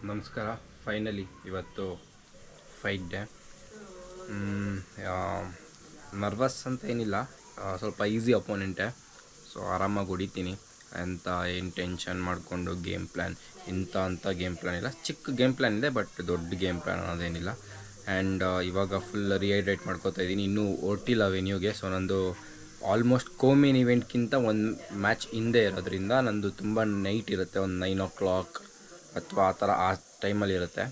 ನಮಸ್ಕಾರ. ಫೈನಲಿ ಇವತ್ತು fight day. Nervous ಅಂತ ಏನಿಲ್ಲ, ಸ್ವಲ್ಪ ಈಸಿ ಅಪೋನೆಂಟೇ. ಸೊ ಆರಾಮಾಗಿ ಹೊಡಿತೀನಿ ಅಂತ ಏನು ಟೆನ್ಷನ್ ಮಾಡಿಕೊಂಡು ಗೇಮ್ ಪ್ಲ್ಯಾನ್ ಅಂತ ಗೇಮ್ ಪ್ಲ್ಯಾನ್ ಇಲ್ಲ. ಚಿಕ್ಕ ಗೇಮ್ ಪ್ಲ್ಯಾನ್ ಇದೆ, ಬಟ್ ದೊಡ್ಡ ಗೇಮ್ ಪ್ಲ್ಯಾನ್ ಅನ್ನೋದೇನಿಲ್ಲ. ಆ್ಯಂಡ್ ಇವಾಗ ಫುಲ್ ರಿಹೈಡ್ರೇಟ್ ಮಾಡ್ಕೋತಾ ಇದ್ದೀನಿ. ಇನ್ನೂ ಹೊರಟಿಲ್ಲ ವೆನ್ಯೂಗೆ. ಸೊ ನಂದು ಆಲ್ಮೋಸ್ಟ್ ಕೋಮೇನ್ ಇವೆಂಟ್ಗಿಂತ ಒಂದು ಮ್ಯಾಚ್ ಹಿಂದೆ ಇರೋದ್ರಿಂದ ನಂದು ತುಂಬ ನೈಟ್ ಇರುತ್ತೆ, ಒಂದು 9 o'clock ಅಥವಾ ಆ ಟೈಮಲ್ಲಿ ಇರುತ್ತೆ.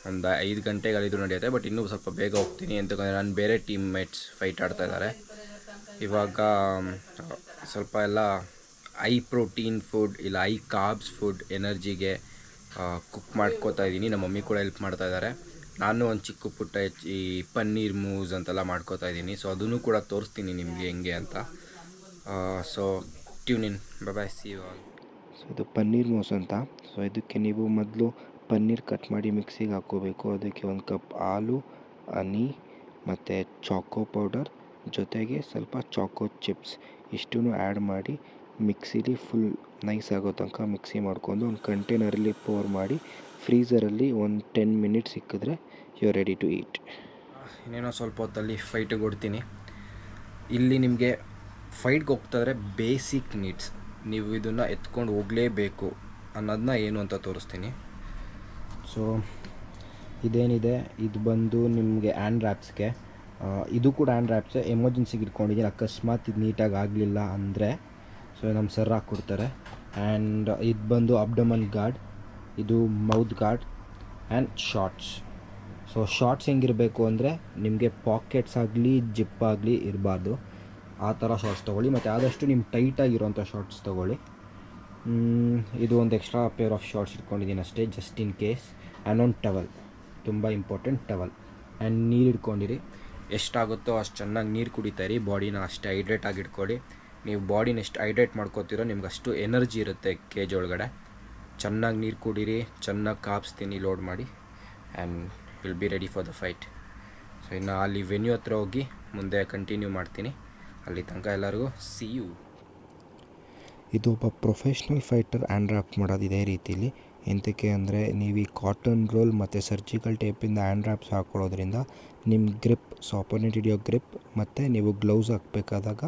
ಒಂದು 5 ಗಂಟೆಗಳಿದು ನಡೆಯುತ್ತೆ. ಬಟ್ ಇನ್ನೂ ಸ್ವಲ್ಪ ಬೇಗ ಹೋಗ್ತೀನಿ ಅಂತಂದರೆ ನಾನು ಬೇರೆ ಟೀಮ್ ಮೇಟ್ಸ್ ಫೈಟ್ ಆಡ್ತಾಯಿದ್ದಾರೆ. ಇವಾಗ ಸ್ವಲ್ಪ ಎಲ್ಲ ಐ ಪ್ರೋಟೀನ್ ಫುಡ್ ಇಲ್ಲ ಐ ಕಾರ್ಬ್ಸ್ ಫುಡ್ ಎನರ್ಜಿಗೆ ಕುಕ್ ಮಾಡ್ಕೋತಾ ಇದ್ದೀನಿ. ನಮ್ಮ ಮಮ್ಮಿ ಕೂಡ ಹೆಲ್ಪ್ ಮಾಡ್ತಾಯಿದ್ದಾರೆ. ನಾನು ಒಂದು ಚಿಕ್ಕ ಪುಟ್ಟ ಈ ಪನ್ನೀರ್ ಮೂಸ್ ಅಂತೆಲ್ಲ ಮಾಡ್ಕೋತಾ ಇದ್ದೀನಿ. ಸೊ ಅದನ್ನು ಕೂಡ ತೋರಿಸ್ತೀನಿ ನಿಮಗೆ ಹೆಂಗೆ ಅಂತ. So tune in. Bye see you all. So ಇದು ಪನ್ನೀರ್ ಮೂಸ್ ಅಂತ. ಸೊ ಇದಕ್ಕೆ ನೀವು ಮೊದಲು ಪನ್ನೀರ್ ಕಟ್ ಮಾಡಿ ಮಿಕ್ಸಿಗೆ ಹಾಕ್ಕೋಬೇಕು. ಅದಕ್ಕೆ 1 ಕಪ್ ಹಾಲು, ಹನಿ ಮತ್ತು ಚಾಕೋ ಪೌಡರ್ ಜೊತೆಗೆ ಸ್ವಲ್ಪ ಚಾಕೋ ಚಿಪ್ಸ್ ಇಷ್ಟನ್ನು ಆ್ಯಡ್ ಮಾಡಿ ಮಿಕ್ಸಿಲಿ ಫುಲ್ ನೈಸ್ ಆಗೋ ತನಕ ಮಿಕ್ಸಿ ಮಾಡ್ಕೊಂಡು ಒಂದು ಕಂಟೈನರಲ್ಲಿ ಪೋರ್ ಮಾಡಿ ಫ್ರೀಝರಲ್ಲಿ ಒಂದು 10 ಮಿನಿಟ್ಸ್ ಸಿಕ್ಕಿದ್ರೆ you are ready to eat. ಇನ್ನೇನೋ ಸ್ವಲ್ಪ ಹೊತ್ತಲ್ಲಿ ಫೈಟಿಗೆ ಕೊಡ್ತೀನಿ. ಇಲ್ಲಿ ನಿಮಗೆ ಫೈಟ್ಗೆ ಹೋಗ್ತಾಯಿದ್ರೆ ಬೇಸಿಕ್ ನೀಡ್ಸ್, ನೀವು ಇದನ್ನು ಎತ್ಕೊಂಡು ಹೋಗಲೇಬೇಕು ಅನ್ನೋದನ್ನ ಏನು ಅಂತ ತೋರಿಸ್ತೀನಿ. ಸೊ ಇದೇನಿದೆ, ಇದು ಬಂದು ನಿಮಗೆ ಹ್ಯಾಂಡ್ ರ್ಯಾಪ್ಸ್ಗೆ. ಇದು ಕೂಡ ಹ್ಯಾಂಡ್ ರ್ಯಾಪ್ಸೇ. ಎಮರ್ಜೆನ್ಸಿಗೆ ಇಟ್ಕೊಂಡಿದ್ದೀನಿ, ಅಕಸ್ಮಾತ್ ಇದು ನೀಟಾಗಿ ಆಗಲಿಲ್ಲ ಅಂದರೆ ಸೊ ನಮ್ಮ ಸರ್ ಹಾಕ್ಕೊಡ್ತಾರೆ. ಆ್ಯಂಡ್ ಇದು ಬಂದು ಅಬ್ಡಮನ್ ಗಾರ್ಡ್, ಇದು mouth guard and shorts. So shorts ಹೆಂಗಿರಬೇಕು ಅಂದರೆ ನಿಮಗೆ ಪಾಕೆಟ್ಸ್ ಆಗಲಿ ಜಿಪ್ ಆಗಲಿ ಇರಬಾರ್ದು, ಆ ಥರ ಶಾರ್ಟ್ಸ್ ತೊಗೊಳ್ಳಿ. ಮತ್ತು ಆದಷ್ಟು ನಿಮ್ಮ ಟೈಟಾಗಿರೋಂಥ ಶಾರ್ಟ್ಸ್ ತೊಗೊಳ್ಳಿ. ಇದು ಒಂದು ಎಕ್ಸ್ಟ್ರಾ ಪೇರ್ ಆಫ್ ಶಾರ್ಟ್ಸ್ ಇಟ್ಕೊಂಡಿದ್ದೀನಿ ಅಷ್ಟೇ, ಜಸ್ಟ್ ಇನ್ ಕೇಸ್. ಆ್ಯಂಡ್ ಒಂದು ಟವಲ್, ತುಂಬ ಇಂಪಾರ್ಟೆಂಟ್ ಟವಲ್. ಆ್ಯಂಡ್ ನೀರು ಇಟ್ಕೊಂಡಿರಿ. ಎಷ್ಟಾಗುತ್ತೋ ಅಷ್ಟು ಚೆನ್ನಾಗಿ ನೀರು ಕುಡಿತಾಯಿರಿ. ಬಾಡಿನ ಅಷ್ಟೇ ಹೈಡ್ರೇಟ್ ಆಗಿ ಇಟ್ಕೊಳ್ಳಿ. ನೀವು ಬಾಡಿನ ಎಷ್ಟು ಹೈಡ್ರೇಟ್ ಮಾಡ್ಕೋತೀರೋ ನಿಮ್ಗೆ ಅಷ್ಟು ಎನರ್ಜಿ ಇರುತ್ತೆ ಕೇಜ್ ಒಳಗಡೆ. ಚೆನ್ನಾಗಿ ನೀರು ಕುಡೀರಿ, ಚೆನ್ನಾಗಿ ಕಾಪಿಸ್ತೀನಿ ಲೋಡ್ ಮಾಡಿ. And will be ready for the fight. So ಇನ್ನು ಅಲ್ಲಿ ವೆನ್ಯೂ ಹತ್ರ ಹೋಗಿ ಮುಂದೆ ಕಂಟಿನ್ಯೂ ಮಾಡ್ತೀನಿ. ಅಲ್ಲಿ ತನಕ ಎಲ್ಲರಿಗೂ ಸಿ ಯು. ಇದು ಒಬ್ಬ ಪ್ರೊಫೆಷ್ನಲ್ ಫೈಟರ್ ಹ್ಯಾಂಡ್ ರ್ಯಾಪ್ ಮಾಡೋದು ಇದೇ ರೀತಿಲಿ. ಎಂತಕ್ಕೆ ಅಂದರೆ ನೀವು ಈ ಕಾಟನ್ ರೋಲ್ ಮತ್ತು ಸರ್ಜಿಕಲ್ ಟೇಪಿಂದ ಹ್ಯಾಂಡ್ ರ್ಯಾಪ್ಸ್ ಹಾಕ್ಕೊಳ್ಳೋದ್ರಿಂದ ನಿಮ್ಮ ಗ್ರಿಪ್, ಸೊ ಅಪೋನೆಂಟ್ ಹಿಡಿಯೋ ಗ್ರಿಪ್, ಮತ್ತು ನೀವು ಗ್ಲೌಸ್ ಹಾಕಬೇಕಾದಾಗ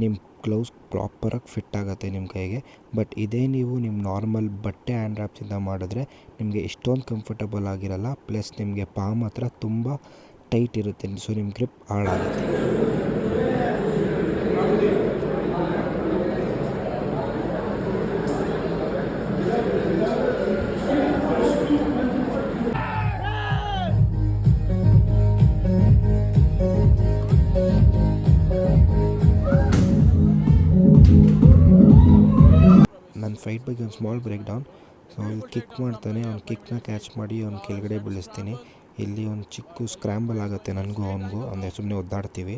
ನಿಮ್ಮ ಗ್ಲೌಸ್ ಪ್ರಾಪರಾಗಿ ಫಿಟ್ ಆಗುತ್ತೆ ನಿಮ್ಮ ಕೈಗೆ. ಬಟ್ ಇದೇ ನೀವು ನಿಮ್ಮ ನಾರ್ಮಲ್ ಬಟ್ಟೆ ಹ್ಯಾಂಡ್ ರ್ಯಾಪ್ಸಿಂದ ಮಾಡಿದ್ರೆ ನಿಮಗೆ ಇಷ್ಟೊಂದು ಕಂಫರ್ಟಬಲ್ ಆಗಿರಲ್ಲ. ಪ್ಲಸ್ ನಿಮಗೆ ಪಾಮ್ ಹತ್ರ ತುಂಬ ಟೈಟ್ ಇರುತ್ತೆ, ಸೊ ನಿಮ್ಮ ಗ್ರಿಪ್ ಹಾಳಾಗುತ್ತೆ. ನನ್ನ ಫೈಟ್ ಬಗ್ಗೆ ಒಂದು ಸ್ಮಾಲ್ ಬ್ರೇಕ್ ಡೌನ್. ಸೊ ಇಲ್ಲಿ ಕಿಕ್ ಮಾಡ್ತಾನೆ, ಅವ್ನು ಕಿಕ್ನ ಕ್ಯಾಚ್ ಮಾಡಿ ಅವ್ನು ಕೆಳಗಡೆ ಬೀಳಿಸ್ತೀನಿ. ಇಲ್ಲಿ ಒಂದು ಚಿಕ್ಕ ಸ್ಕ್ರ್ಯಾಂಬಲ್ ಆಗುತ್ತೆ ನನಗೂ ಅವನಿಗೂ, ಅಂದರೆ ಸುಮ್ಮನೆ ಒದ್ದಾಡ್ತೀವಿ.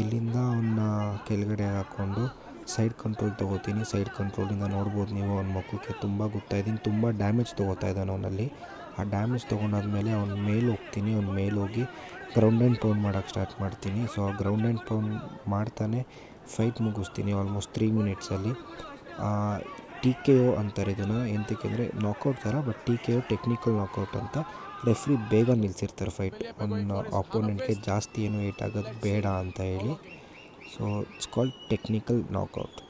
ಇಲ್ಲಿಂದ ಅವನ್ನ ಕೆಳಗಡೆ ಹಾಕ್ಕೊಂಡು ಸೈಡ್ ಕಂಟ್ರೋಲ್ ತೊಗೋತೀನಿ. ಸೈಡ್ ಕಂಟ್ರೋಲಿಂದ ನೋಡ್ಬೋದು ನೀವು ಅವ್ನ ಮುಖಕ್ಕೆ ತುಂಬ ಗೊತ್ತಾಯಿದ್ದೀನಿ, ತುಂಬ ಡ್ಯಾಮೇಜ್ ತೊಗೋತಾ ಇದ್ದಾನೆ ಅವನಲ್ಲಿ. ಆ ಡ್ಯಾಮೇಜ್ ತೊಗೊಂಡಾದ್ಮೇಲೆ ಅವ್ನ ಮೇಲೆ ಹೋಗ್ತೀನಿ. ಅವ್ನ ಮೇಲೆ ಹೋಗಿ ಗ್ರೌಂಡ್ ಆ್ಯಂಡ್ ಪೌಂಡ್ ಮಾಡೋಕ್ಕೆ ಸ್ಟಾರ್ಟ್ ಮಾಡ್ತೀನಿ. ಸೊ ಆ ಗ್ರೌಂಡ್ ಆ್ಯಂಡ್ ಪೌಂಡ್ ಮಾಡ್ತಾನೆ ಫೈಟ್ ಮುಗಿಸ್ತೀನಿ ಆಲ್ಮೋಸ್ಟ್ 3 ಮಿನಿಟ್ಸಲ್ಲಿ. TKO ಅಂತಾರೆ ಇದನ್ನು. ಎಂತಕ್ಕೆ ಅಂದರೆ ನಾಕೌಟ್ ಥರ, ಬಟ್ TKO ಟೆಕ್ನಿಕಲ್ ನಾಕೌಟ್ ಅಂತ. ರೆಫ್ರಿ ಬೇಗ ನಿಲ್ಲಿಸಿರ್ತಾರೆ ಫೈಟ್, ಒಂದು ಅಪೋನೆಂಟ್ಗೆ ಜಾಸ್ತಿ ಏನು ಏಟ್ ಆಗೋದು ಬೇಡ ಅಂತ ಹೇಳಿ. So it's called technical knockout.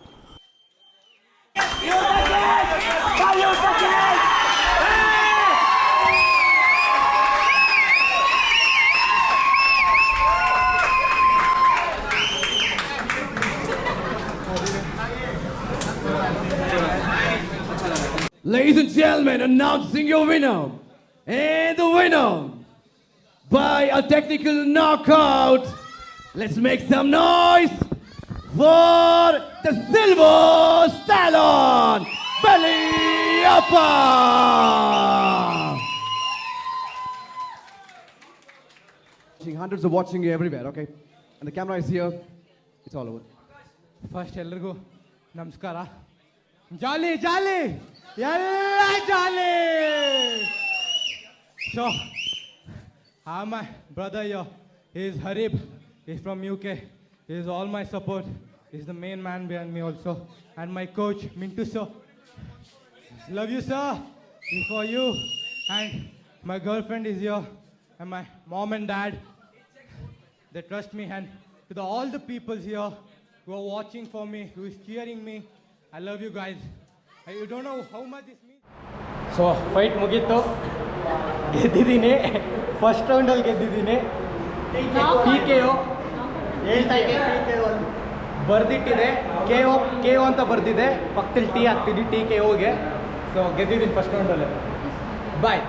Ladies and gentlemen, announcing your winner. And the winner by a technical knockout. Let's make some noise for the Silver Stallion, Beliapa. Hundreds are watching you everywhere, okay? And the camera is here. It's all over. First ಎಲ್ರಿಗೂ ನಮಸ್ಕಾರ. Jolly jolly ಎಲ್ಲ jolly. So my brother here is Harib. He's from UK. He's all my support. He's the main man behind me also. And my coach Mintu sir. Love you sir. is for you, and my girlfriend is here, and my mom and dad. They trust me, and to all the people here who are watching for me, who is cheering me, I love you guys. You don't know how much this means. So fight ಮುಗೀತು, ಗೆದ್ದಿದ್ದೀನಿ. First ರೌಂಡಲ್ಲಿ ಗೆದ್ದಿದ್ದೀನಿ. TKO ಬರ್ದಿಟ್ಟಿದೆ, KO ಅಂತ ಬರ್ದಿದೆ, ಪಕ್ಕದಲ್ಲಿ T ಹಾಕ್ತೀನಿ TKOಗೆ. So ಗೆದ್ದಿದ್ದೀನಿ first ರೌಂಡಲ್ಲಿ. ಬಾಯ್.